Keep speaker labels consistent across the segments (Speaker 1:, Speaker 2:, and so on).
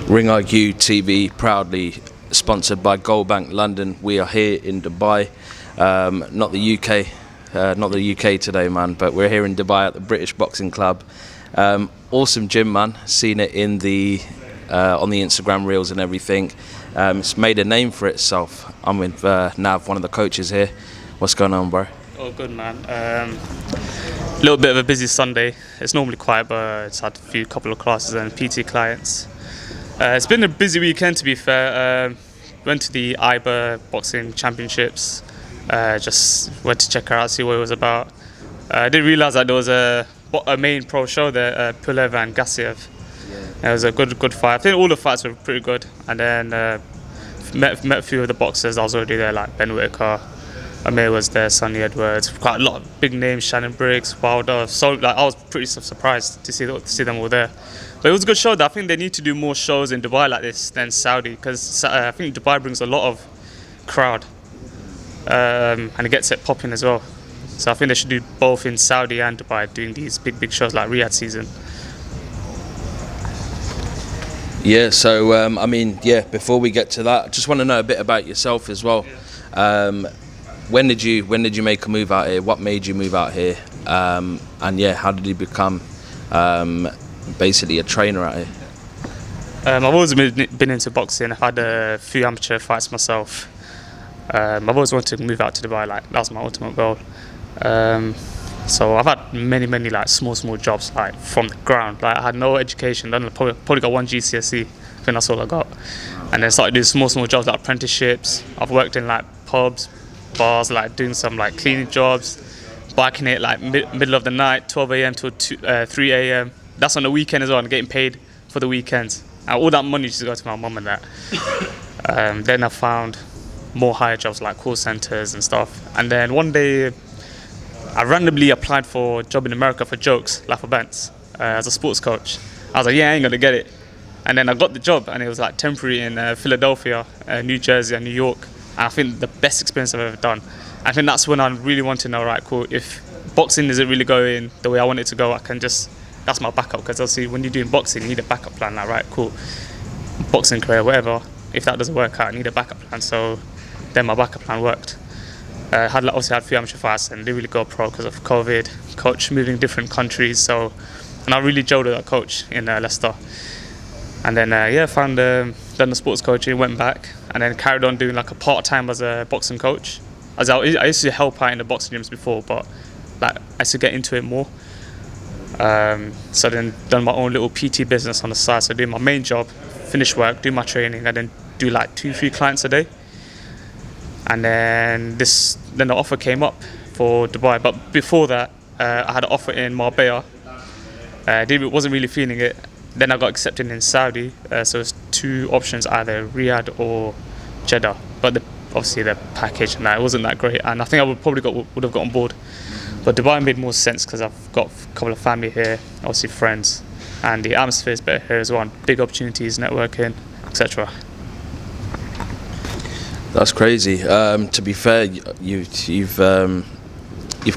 Speaker 1: RingIQ TV, proudly sponsored by Goldbank London. We are here in Dubai, not the UK today, man, but we're here in Dubai at the British Boxing Club. Awesome gym, man. Seen it in the on the Instagram reels and everything. It's made a name for itself. I'm with Nav, one of the coaches here. What's going on, bro?
Speaker 2: Oh, good, man. A little bit of a busy Sunday. It's normally quiet, but it's had a couple of classes and PT clients. It's been a busy weekend, to be fair. Went to the IBA Boxing Championships. Just went to check her out, see what it was about. I didn't realise that there was a main pro show there, Pulev and Gassiev. It was a good fight. I think all the fights were pretty good. And then met a few of the boxers. I was already there, like Ben Whitaker, Amir was there, Sonny Edwards, quite a lot of big names, Shannon Briggs, Wilder. So I was pretty surprised to see them all there. But it was a good show. I think they need to do more shows in Dubai like this than Saudi, because I think Dubai brings a lot of crowd and it gets it popping as well. So I think they should do both in Saudi and Dubai, doing these big shows like Riyadh season.
Speaker 1: Yeah, so I mean, before we get to that, I just want to know a bit about yourself as well. When did you make a move out here? What made you move out here? And how did you become basically a trainer out here?
Speaker 2: I've always been into boxing. I've had a few amateur fights myself. I've always wanted to move out to Dubai. Like, that was my ultimate goal. So I've had many like small jobs, like from the ground. Like, I had no education. Probably got one GCSE. I think that's all I got. And then started doing small jobs like apprenticeships. I've worked in like pubs, bars, like doing some like cleaning jobs, biking it like middle of the night, 12 a.m. till 3 a.m. That's on the weekend as well, and getting paid for the weekends. And all that money just go to my mum and that. Then I found more higher jobs like call centers and stuff. And then one day I randomly applied for a job in America for jokes, laugh events, as a sports coach. I was like, I ain't gonna get it. And then I got the job, and it was like temporary in Philadelphia, New Jersey and New York. And I think the best experience I've ever done. I think that's when I really want to know, right, cool, if boxing isn't really going the way I want it to go, that's my backup, because obviously when you're doing boxing, you need a backup plan, like, right, cool, boxing career, whatever, if that doesn't work out, I need a backup plan. So then my backup plan worked. Obviously had a few amateur fights and didn't really go pro because of COVID, coach moving different countries, and I really gelled with that coach in Leicester. And then done the sports coaching, went back, and then carried on doing like a part-time as a boxing coach. I used to help out in the boxing gyms before, but like I used to get into it more. So then done my own little PT business on the side. So doing my main job, finish work, do my training, and then do like 2-3 clients a day. And then the offer came up for Dubai. But before that, I had an offer in Marbella. Wasn't really feeling it. Then I got accepted in Saudi. So it's 2 options, either Riyadh or Jeddah. But obviously the package and that, it wasn't that great. And I think I would have got on board. But Dubai made more sense because I've got a couple of family here, obviously friends, and the atmosphere is better here as well. Big opportunities, networking, etc.
Speaker 1: That's crazy. To be fair, you've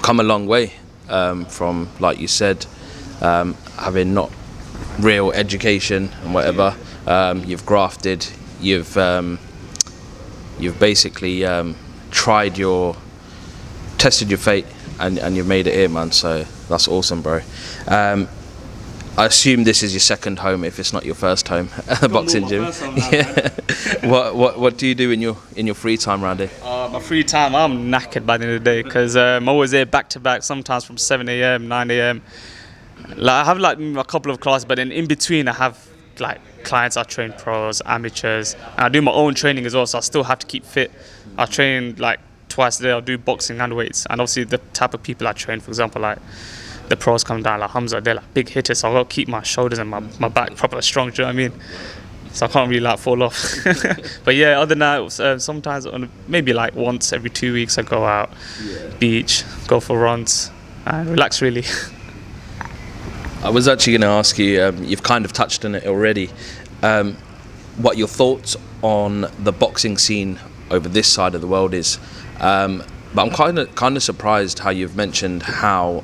Speaker 1: come a long way from, like you said, having not real education and whatever. You've grafted. You've basically tested your fate, and you've made it here, man. So that's awesome, bro. I assume this is your second home, if it's not your first home at the boxing gym. What do you do in your free time around here?
Speaker 2: My free time, I'm knackered by the end of the day, because I'm always there back to back, sometimes from 7 a.m, 9 a.m. Like, I have like a couple of classes, but then in between I have like clients. I train pros, amateurs, and I do my own training as well, so I still have to keep fit. I train like twice a day. I'll do boxing and weights, and obviously the type of people I train, for example, like the pros come down like Hamza, they're like big hitters, so I've got to keep my shoulders and my back proper strong, do you know what I mean? So I can't really like fall off. But yeah, other than that, sometimes maybe like once every 2 weeks I go out, beach, go for runs, and relax really.
Speaker 1: I was actually going to ask you, you've kind of touched on it already, what your thoughts on the boxing scene over this side of the world is. But I'm kind of surprised how you've mentioned how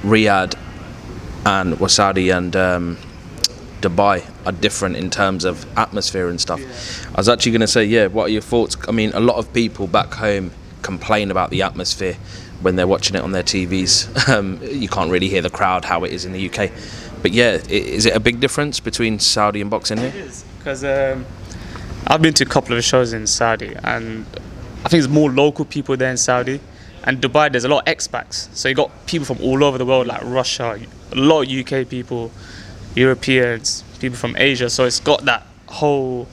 Speaker 1: Riyadh and Saudi and Dubai are different in terms of atmosphere and stuff. I was actually going to say, yeah, what are your thoughts? I mean, a lot of people back home complain about the atmosphere when they're watching it on their TVs. You can't really hear the crowd how it is in the UK. But yeah, is it a big difference between Saudi and boxing here?
Speaker 2: It is, because I've been to a couple of shows in Saudi, and I think there's more local people there in Saudi. And Dubai, there's a lot of expats. So you got people from all over the world, like Russia, a lot of UK people, Europeans, people from Asia. So it's got that whole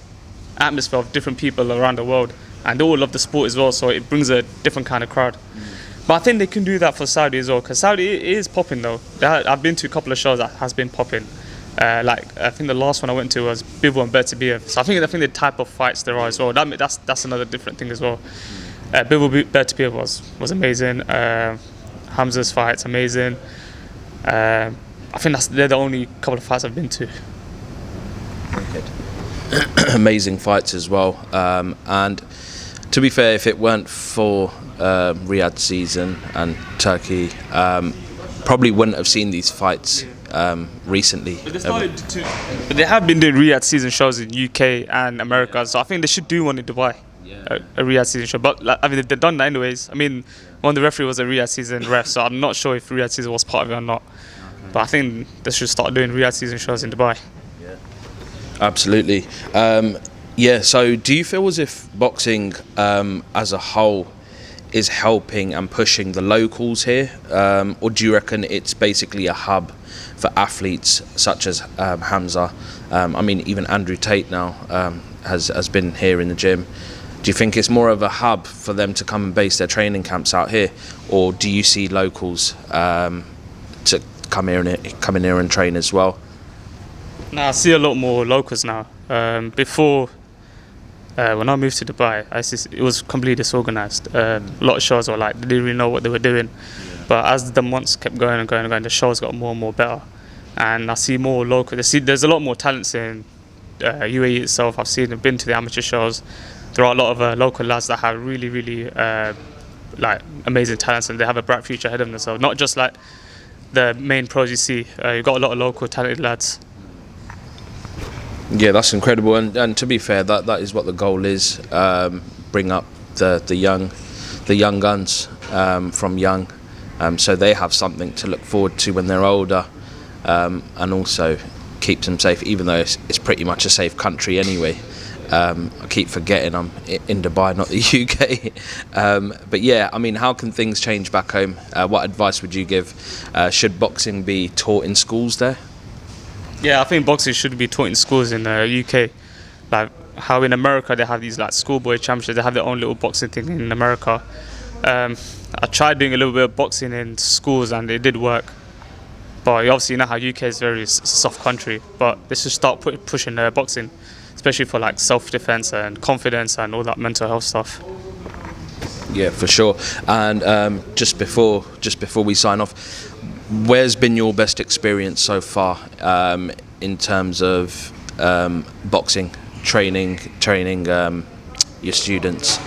Speaker 2: atmosphere of different people around the world. And they all love the sport as well, so it brings a different kind of crowd. But I think they can do that for Saudi as well, because Saudi is popping though. I've been to a couple of shows that has been popping. Like I think the last one I went to was Bivol and Bertabiev. So I think the type of fights there are as well. That's another different thing as well. Bivol Bertabiev was amazing. Hamza's fight's amazing. I think they're the only couple of fights I've been to.
Speaker 1: Amazing fights as well. And to be fair, if it weren't for Riyadh season and Turkey, probably wouldn't have seen these fights recently.
Speaker 2: But they have been doing Riyadh season shows in UK and America, so I think they should do one in Dubai. A Riyadh season show, but I mean they've done that anyways. I mean, one of the referee was a Riyadh season ref, so I'm not sure if Riyadh season was part of it or not. But I think they should start doing Riyadh season shows in Dubai.
Speaker 1: Yeah, absolutely. Yeah. So, do you feel as if boxing as a whole is helping and pushing the locals here, or do you reckon it's basically a hub for athletes such as Hamza? I mean, even Andrew Tate now has been here in the gym. Do you think it's more of a hub for them to come and base their training camps out here, or do you see locals to come in here and train as well?
Speaker 2: No, I see a lot more locals now. Before, when I moved to Dubai, it was completely disorganised. A lot of shows were like they didn't really know what they were doing. But as the months kept going and going, the shows got more and more better. And I see more local. There's a lot more talents in UAE itself. I've been to the amateur shows. There are a lot of local lads that have really, really like amazing talents, and they have a bright future ahead of them. So not just like the main pros you see. You've got a lot of local talented lads.
Speaker 1: Yeah, that's incredible. And to be fair, that is what the goal is. Bring up the young guns from young, so they have something to look forward to when they're older, and also keep them safe, even though it's pretty much a safe country anyway. I keep forgetting I'm in Dubai, not the UK. But yeah, I mean, how can things change back home? What advice would you give? Should boxing be taught in schools there?
Speaker 2: Yeah, I think boxing should be taught in schools in the UK. Like how in America they have these like schoolboy championships, they have their own little boxing thing in America. I tried doing a little bit of boxing in schools and it did work. But you obviously know how UK is it's a soft country. But they should start pushing boxing, especially for like self-defense and confidence and all that mental health stuff.
Speaker 1: Yeah, for sure. And just before we sign off, where's been your best experience so far in terms of boxing training your students?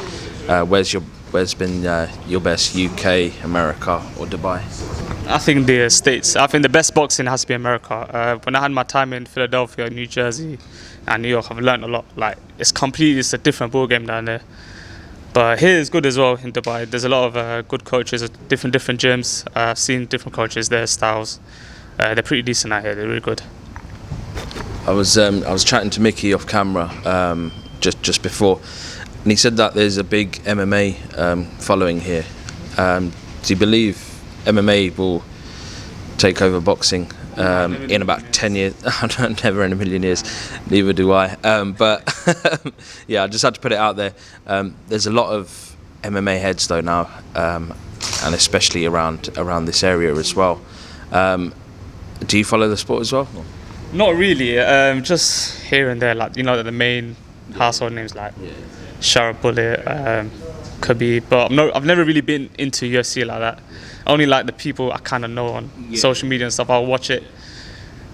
Speaker 1: Where's been your best, UK, America, or Dubai?
Speaker 2: I think the States. I think the best boxing has to be America. When I had my time in Philadelphia, New Jersey, and New York, I've learned a lot. Like it's a different ball game down there. But here is good as well in Dubai. There's a lot of good coaches, different gyms. I've seen different coaches, their styles. They're pretty decent out here. They're really good.
Speaker 1: I was chatting to Mickey off camera just before, and he said that there's a big MMA following here. Do you believe MMA will take over boxing in about 10 years? Never in a million years. Neither do I. But yeah, I just had to put it out there. There's a lot of MMA heads though now, and especially around this area as well. Do you follow the sport as well?
Speaker 2: Not really. Just here and there, like the main household names like Sharab Bullet, Khabib. But I've never really been into UFC like that. Only like the people I kind of know on social media and stuff. I'll watch it.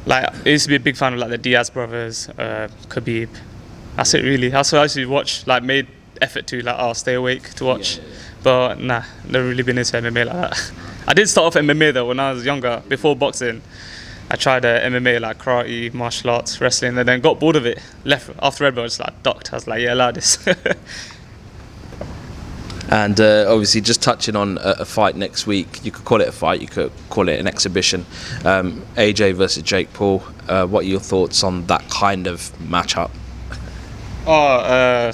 Speaker 2: Like I used to be a big fan of like the Diaz brothers, Khabib. That's it really. That's what I used to watch. Like made effort to stay awake to watch. But nah, never really been into MMA like that. I did start off MMA though when I was younger, before boxing. I tried MMA, like karate, martial arts, wrestling, and then got bored of it. Left after red belt, I just like ducked. I was like, yeah, allow this.
Speaker 1: And obviously, just touching on a fight next week, you could call it a fight, you could call it an exhibition. AJ versus Jake Paul. What are your thoughts on that kind of matchup?
Speaker 2: I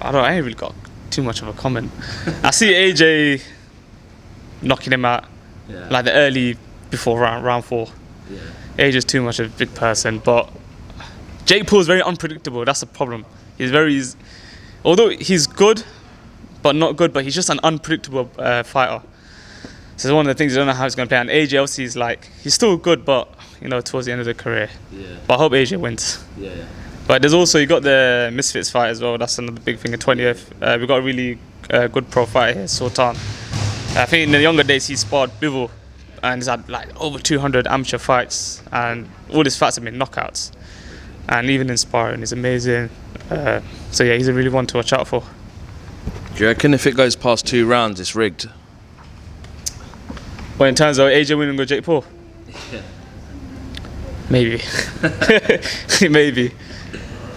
Speaker 2: ain't really got too much of a comment. I see AJ knocking him out, like the early before round 4.
Speaker 1: Yeah.
Speaker 2: AJ's too much of a big person, but Jake Paul's very unpredictable. That's the problem. Although he's good, but not good, but he's just an unpredictable fighter. So it's one of the things you don't know how he's going to play. And AJ obviously he's still good, but towards the end of the career. Yeah. But I hope AJ wins. Yeah. But there's also, you got the Misfits fight as well. That's another big thing in 20th. We've got a really good pro fighter here, Sultan. I think in the younger days he sparred Bivol, and he's had like over 200 amateur fights, and all his fights have been knockouts. And even in sparring, he's amazing. So yeah, he's a really one to watch out for.
Speaker 1: Do you reckon if it goes past 2 rounds, it's rigged?
Speaker 2: Well, in terms of AJ winning with Jake Paul? Yeah. Maybe. Maybe.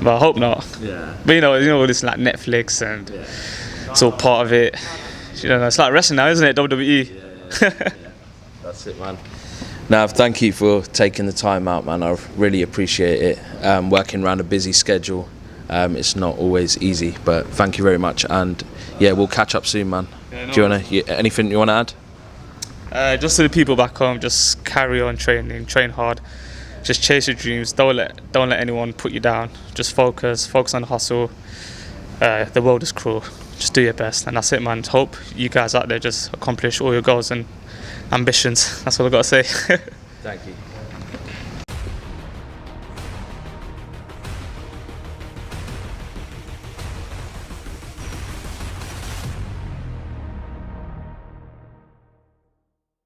Speaker 2: But I hope not. Yeah. But you know this like Netflix and it's all part of it. It's like wrestling now, isn't it? WWE.
Speaker 1: Yeah. That's it, man. Nav, thank you for taking the time out, man. I really appreciate it. Working around a busy schedule. It's not always easy, but thank you very much. And yeah, we'll catch up soon, man. Yeah, do you want to anything you want to
Speaker 2: add? Just to the people back home, just carry on training, train hard, just chase your dreams. Don't let anyone put you down. Just focus on the hustle. The world is cruel. Just do your best, and that's it, man. Hope you guys out there just accomplish all your goals and ambitions. That's all I've got to say.
Speaker 1: Thank you.